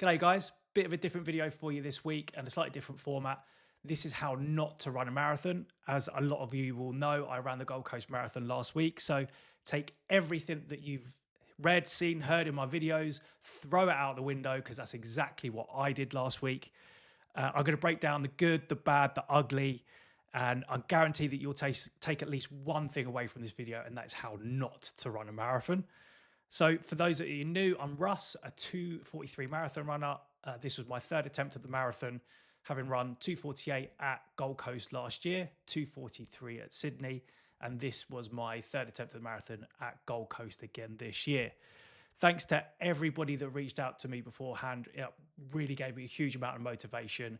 G'day guys, bit of a different video for you this week and a slightly different format. This is how not to run a marathon. As a lot of you will know, I ran the Gold Coast Marathon last week. So take everything that you've read, seen, heard in my videos, throw it out the window because that's exactly what I did last week. I'm going to break down the good, the bad, the ugly, and I guarantee that you'll take at least one thing away from this video, and that's how not to run a marathon. So for those that are new, I'm Russ, a 2:43 marathon runner. This was my third attempt at the marathon, having run 2:48 at Gold Coast last year, 2:43 at Sydney, and this was my third attempt at the marathon at Gold Coast again this year. Thanks to everybody that reached out to me beforehand. It really gave me a huge amount of motivation.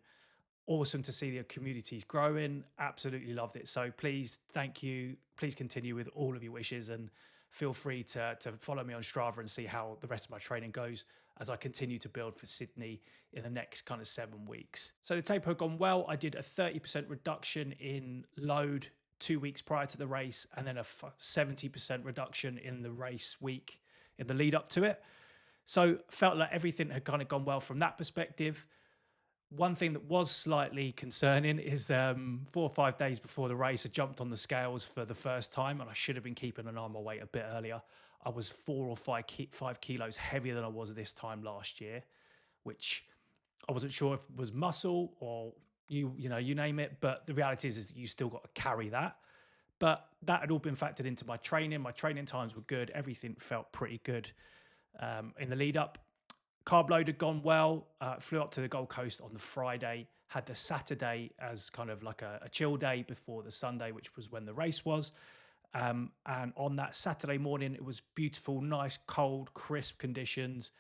Awesome to see the communities growing. Absolutely loved it. So please, thank you. Please continue with all of your wishes and feel free to follow me on Strava and see how the rest of my training goes as I continue to build for Sydney in the next kind of 7 weeks. So the taper had gone well. I did a 30% reduction in load 2 weeks prior to the race, and then a 70% reduction in the race week in the lead up to it. So felt like everything had kind of gone well from that perspective. One thing that was slightly concerning is 4 or 5 days before the race, I jumped on the scales for the first time, and I should have been keeping an eye on my weight a bit earlier. I was 5 kilos heavier than I was this time last year, which I wasn't sure if it was muscle or you name it. But the reality is that you still got to carry that. But that had all been factored into my training. My training times were good. Everything felt pretty good in the lead up. Carb load had gone well. Flew up to the Gold Coast on the Friday, had the Saturday as kind of like a chill day before the Sunday, which was when the race was. And on that Saturday morning, it was beautiful, nice, cold, crisp conditions.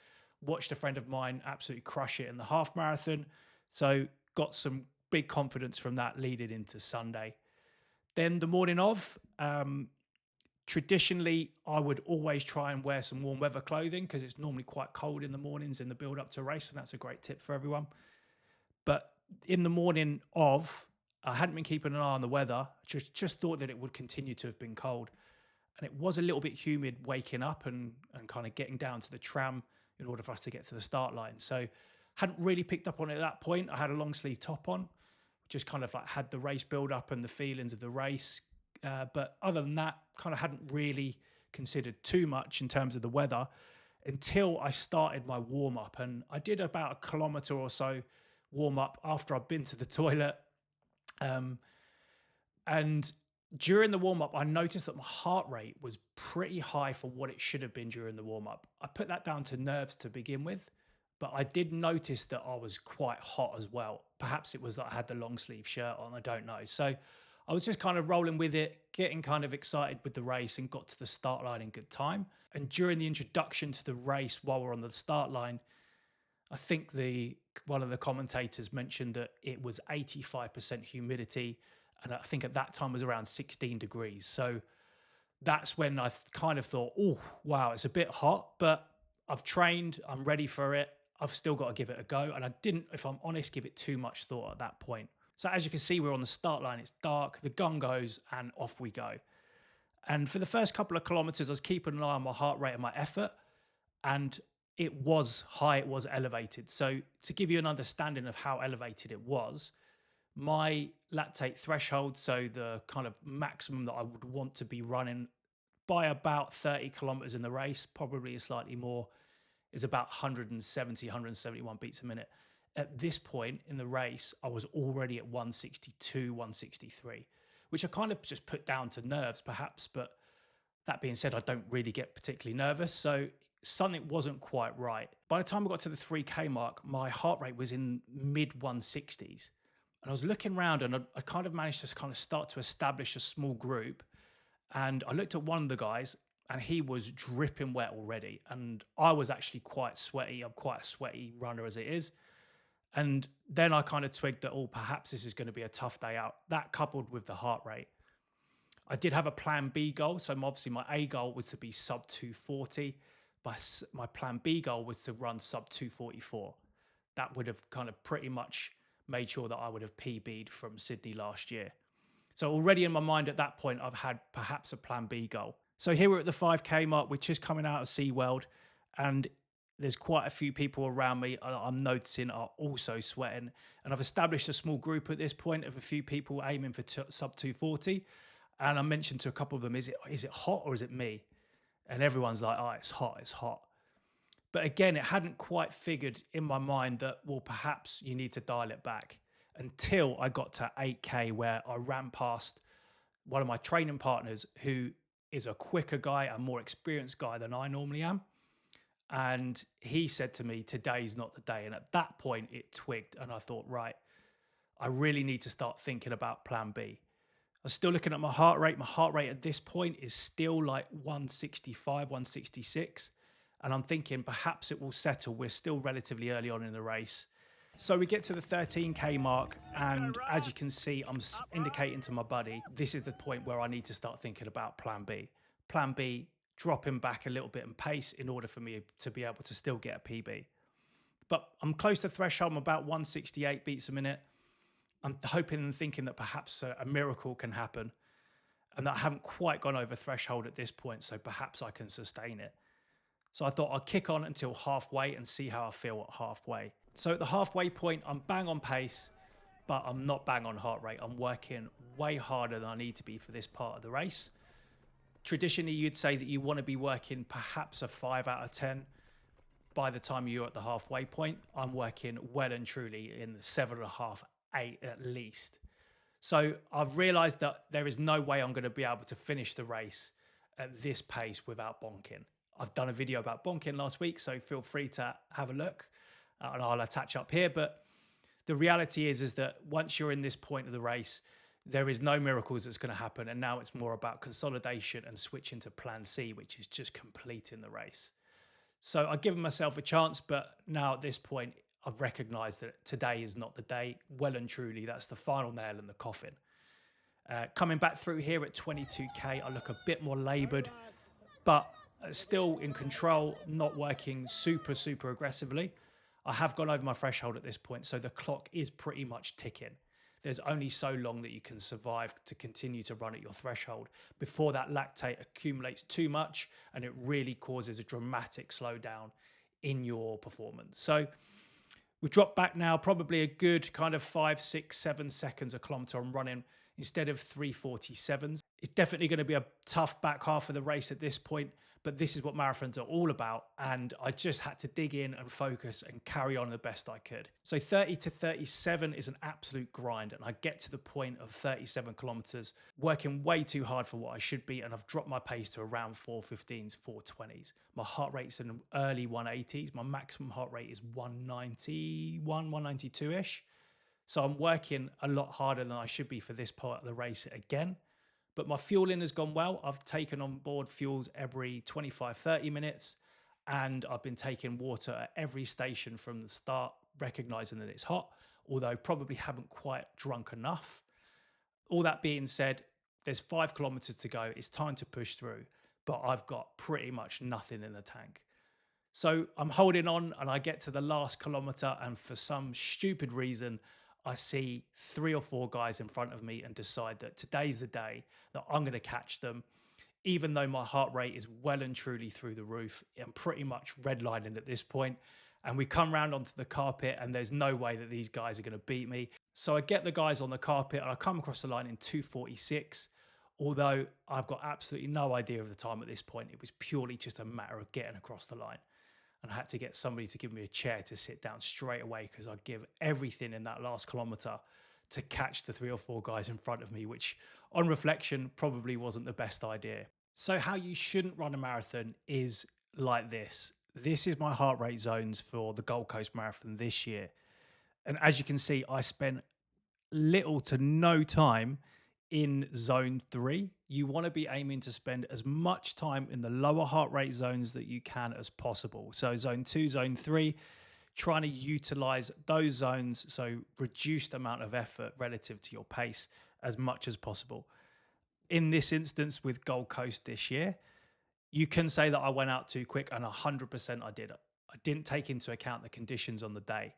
Watched a friend of mine absolutely crush it in the half marathon. So got some big confidence from that leading into Sunday. Then the morning of, traditionally, I would always try and wear some warm weather clothing because it's normally quite cold in the mornings in the build up to a race, and that's a great tip for everyone. But in the morning of, I hadn't been keeping an eye on the weather, just thought that it would continue to have been cold. And it was a little bit humid waking up and kind of getting down to the tram in order for us to get to the start line. So hadn't really picked up on it at that point. I had a long sleeve top on, just kind of like had the race build up and the feelings of the race. But other than that, kind of hadn't really considered too much in terms of the weather until I started my warm up. And I did about a kilometre or so warm up after I'd been to the toilet. And during the warm up, I noticed that my heart rate was pretty high for what it should have been during the warm up. I put that down to nerves to begin with, but I did notice that I was quite hot as well. Perhaps it was that I had the long sleeve shirt on, I don't know. So I was just kind of rolling with it, getting kind of excited with the race, and got to the start line in good time. And during the introduction to the race, while we're on the start line, I think one of the commentators mentioned that it was 85% humidity. And I think at that time it was around 16 degrees. So that's when I kind of thought, oh, wow, it's a bit hot, but I've trained, I'm ready for it. I've still got to give it a go. And I didn't, if I'm honest, give it too much thought at that point. So as you can see, we're on the start line. It's dark, the gun goes, and off we go. And for the first couple of kilometers, I was keeping an eye on my heart rate and my effort. And it was high, it was elevated. So to give you an understanding of how elevated it was, my lactate threshold, so the kind of maximum that I would want to be running by about 30 kilometers in the race, probably slightly more, is about 170, 171 beats a minute. At this point in the race, I was already at 162, 163, which I kind of just put down to nerves perhaps. But that being said, I don't really get particularly nervous. So something wasn't quite right. By the time I got to the 3K mark, my heart rate was in mid 160s. And I was looking around, and I kind of managed to kind of start to establish a small group. And I looked at one of the guys, and he was dripping wet already. And I was actually quite sweaty. I'm quite a sweaty runner as it is. And then I kind of twigged that, oh, perhaps this is going to be a tough day out. That coupled with the heart rate. I did have a plan B goal. So obviously my A goal was to be sub 240. My plan B goal was to run sub 244. That would have kind of pretty much made sure that I would have PB'd from Sydney last year. So already in my mind at that point, I've had perhaps a plan B goal. So here we're at the 5K mark, which is coming out of SeaWorld. And there's quite a few people around me I'm noticing are also sweating. And I've established a small group at this point of a few people aiming for sub 240. And I mentioned to a couple of them, is it hot or is it me? And everyone's like, oh, it's hot, it's hot. But again, it hadn't quite figured in my mind that, well, perhaps you need to dial it back until I got to 8K, where I ran past one of my training partners who is a quicker guy, a more experienced guy than I normally am. And he said to me, today's not the day. And at that point, it twigged. And I thought, right, I really need to start thinking about plan B. I was still looking at my heart rate. My heart rate at this point is still like 165, 166. And I'm thinking perhaps it will settle. We're still relatively early on in the race. So we get to the 13K mark. And as you can see, I'm indicating to my buddy, this is the point where I need to start thinking about plan B. Plan B, dropping back a little bit in pace in order for me to be able to still get a PB. But I'm close to threshold. I'm about 168 beats a minute. I'm hoping and thinking that perhaps a miracle can happen, and that I haven't quite gone over threshold at this point, so perhaps I can sustain it. So I thought I'd kick on until halfway and see how I feel at halfway. So at the halfway point, I'm bang on pace, but I'm not bang on heart rate. I'm working way harder than I need to be for this part of the race. Traditionally, you'd say that you want to be working perhaps a 5 out of 10 by the time you're at the halfway point. I'm working well and truly in the 7.5, 8 at least. So I've realized that there is no way I'm going to be able to finish the race at this pace without bonking. I've done a video about bonking last week, so feel free to have a look, and I'll attach up here. But the reality is that once you're in this point of the race, there is no miracles that's going to happen. And now it's more about consolidation and switching to plan C, which is just completing the race. So I've given myself a chance, but now at this point, I've recognized that today is not the day. Well and truly, that's the final nail in the coffin. Coming back through here at 22K, I look a bit more labored, but still in control, not working super, super aggressively. I have gone over my threshold at this point, so the clock is pretty much ticking. There's only so long that you can survive to continue to run at your threshold before that lactate accumulates too much and it really causes a dramatic slowdown in your performance. So we've dropped back now, probably a good kind of 5, 6, 7 seconds a kilometer I'm running instead of 3:47s. It's definitely going to be a tough back half of the race at this point, but this is what marathons are all about. And I just had to dig in and focus and carry on the best I could. So 30 to 37 is an absolute grind. And I get to the point of 37 kilometers, working way too hard for what I should be. And I've dropped my pace to around 4:15s, 4:20s. My heart rate's in the early 180s. My maximum heart rate is 191, 192-ish. So I'm working a lot harder than I should be for this part of the race again. But my fueling has gone well. I've taken on board fuels every 25, 30 minutes. And I've been taking water at every station from the start, recognizing that it's hot, although probably haven't quite drunk enough. All that being said, there's 5 kilometers to go. It's time to push through, but I've got pretty much nothing in the tank. So I'm holding on and I get to the last kilometer, and for some stupid reason, I see 3 or 4 guys in front of me and decide that today's the day that I'm going to catch them. Even though my heart rate is well and truly through the roof, I'm pretty much redlining at this point. And we come round onto the carpet and there's no way that these guys are going to beat me. So I get the guys on the carpet and I come across the line in 2:46. Although I've got absolutely no idea of the time at this point. It was purely just a matter of getting across the line. And I had to get somebody to give me a chair to sit down straight away, because I give everything in that last kilometer to catch the 3 or 4 guys in front of me, which on reflection probably wasn't the best idea. So how you shouldn't run a marathon is like this. This is my heart rate zones for the Gold Coast Marathon this year. And as you can see, I spent little to no time in zone 3. You want to be aiming to spend as much time in the lower heart rate zones that you can as possible. So zone 2, zone 3, trying to utilize those zones, so reduced amount of effort relative to your pace as much as possible. In this instance with Gold Coast this year, you can say that I went out too quick, and 100% I did. I didn't take into account the conditions on the day.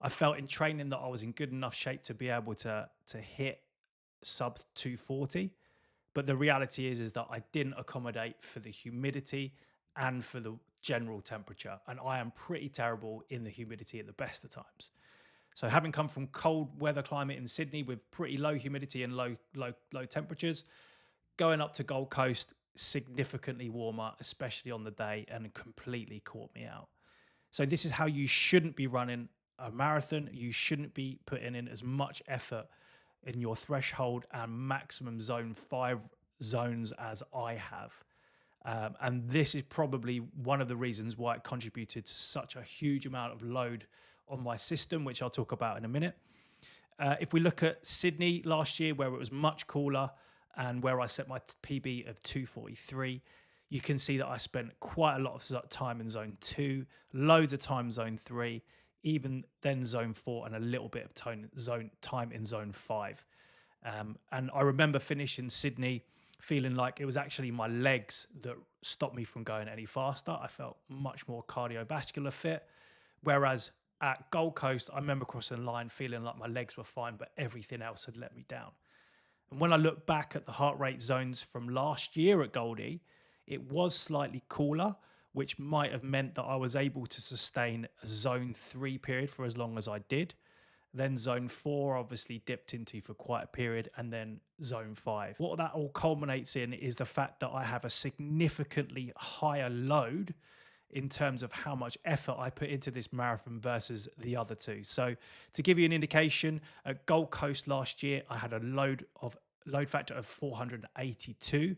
I felt in training that I was in good enough shape to be able to hit sub 240. But the reality is that I didn't accommodate for the humidity and for the general temperature. And I am pretty terrible in the humidity at the best of times. So having come from cold weather climate in Sydney with pretty low humidity and low temperatures, going up to Gold Coast, significantly warmer, especially on the day, and completely caught me out. So this is how you shouldn't be running a marathon. You shouldn't be putting in as much effort in your threshold and maximum zone 5 zones as I have. And this is probably one of the reasons why it contributed to such a huge amount of load on my system, which I'll talk about in a minute. If we look at Sydney last year, where it was much cooler and where I set my PB of 2:43, you can see that I spent quite a lot of time in zone 2, loads of time zone 3, even then zone 4, and a little bit of time in zone 5. And I remember finishing Sydney feeling like it was actually my legs that stopped me from going any faster. I felt much more cardiovascular fit. Whereas at Gold Coast, I remember crossing the line feeling like my legs were fine, but everything else had let me down. And when I look back at the heart rate zones from last year at Goldie, it was slightly cooler, which might have meant that I was able to sustain a zone 3 period for as long as I did. Then zone 4 obviously dipped into for quite a period, and then zone 5. What that all culminates in is the fact that I have a significantly higher load in terms of how much effort I put into this marathon versus the other two. So to give you an indication, at Gold Coast last year, I had a load factor of 482.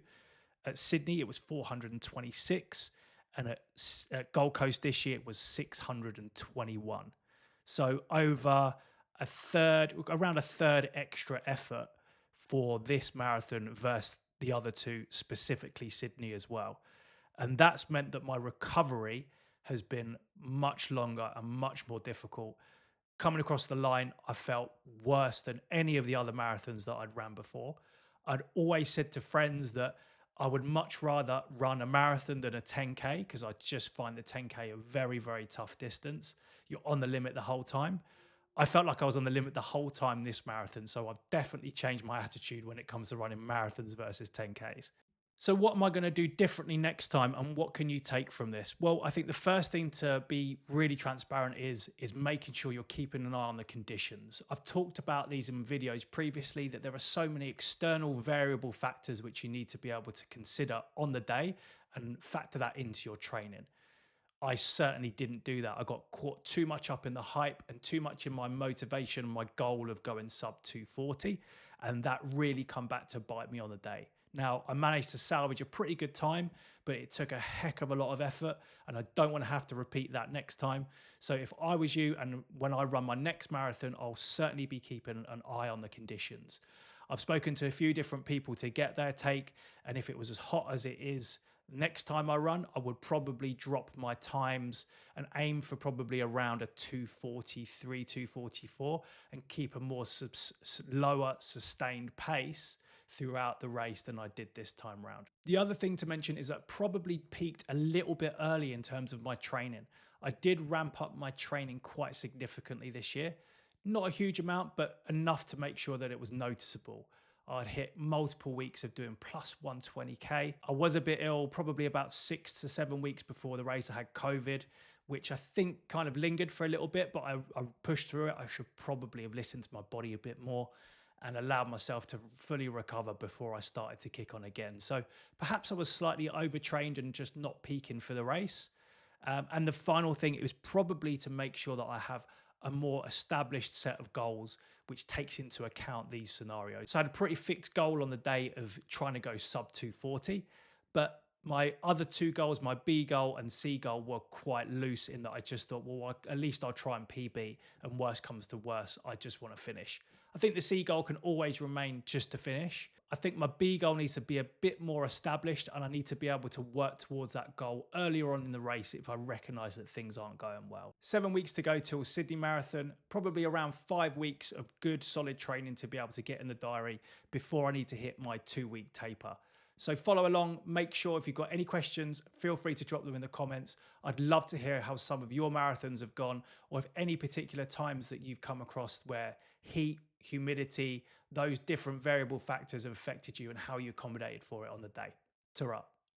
At Sydney, it was 426. And at Gold Coast this year, it was 621. So over around a third extra effort for this marathon versus the other two, specifically Sydney as well. And that's meant that my recovery has been much longer and much more difficult. Coming across the line, I felt worse than any of the other marathons that I'd ran before. I'd always said to friends that I would much rather run a marathon than a 10K because I just find the 10K a very, very tough distance. You're on the limit the whole time. I felt like I was on the limit the whole time this marathon. So I've definitely changed my attitude when it comes to running marathons versus 10Ks. So what am I going to do differently next time, and what can you take from this? Well, I think the first thing to be really transparent is making sure you're keeping an eye on the conditions. I've talked about these in videos previously, that there are so many external variable factors which you need to be able to consider on the day and factor that into your training. I certainly didn't do that. I got caught too much up in the hype and too much in my motivation and my goal of going sub 240. And that really come back to bite me on the day. Now, I managed to salvage a pretty good time, but it took a heck of a lot of effort, and I don't want to have to repeat that next time. So if I was you, and when I run my next marathon, I'll certainly be keeping an eye on the conditions. I've spoken to a few different people to get their take, and if it was as hot as it is next time I run, I would probably drop my times and aim for probably around a 243, 244, and keep a more lower sustained pace throughout the race than I did this time round. The other thing to mention is that I probably peaked a little bit early in terms of my training. I did ramp up my training quite significantly this year. Not a huge amount, but enough to make sure that it was noticeable. I'd hit multiple weeks of doing plus 120K. I was a bit ill, probably about 6 to 7 weeks before the race. I had COVID, which I think kind of lingered for a little bit, but I pushed through it. I should probably have listened to my body a bit more and allowed myself to fully recover before I started to kick on again. So perhaps I was slightly overtrained and just not peaking for the race. And the final thing, it was probably to make sure that I have a more established set of goals which takes into account these scenarios. So I had a pretty fixed goal on the day of trying to go sub 240, but my other two goals, my B goal and C goal, were quite loose in that I just thought, well, at least I'll try and PB, and worst comes to worst, I just want to finish. I think the C goal can always remain just to finish. I think my B goal needs to be a bit more established, and I need to be able to work towards that goal earlier on in the race if I recognise that things aren't going well. 7 weeks to go till Sydney Marathon, probably around 5 weeks of good solid training to be able to get in the diary before I need to hit my 2-week taper. So follow along, make sure if you've got any questions, feel free to drop them in the comments. I'd love to hear how some of your marathons have gone, or if any particular times that you've come across where heat, humidity, those different variable factors have affected you and how you accommodated for it on the day. Ta-ra.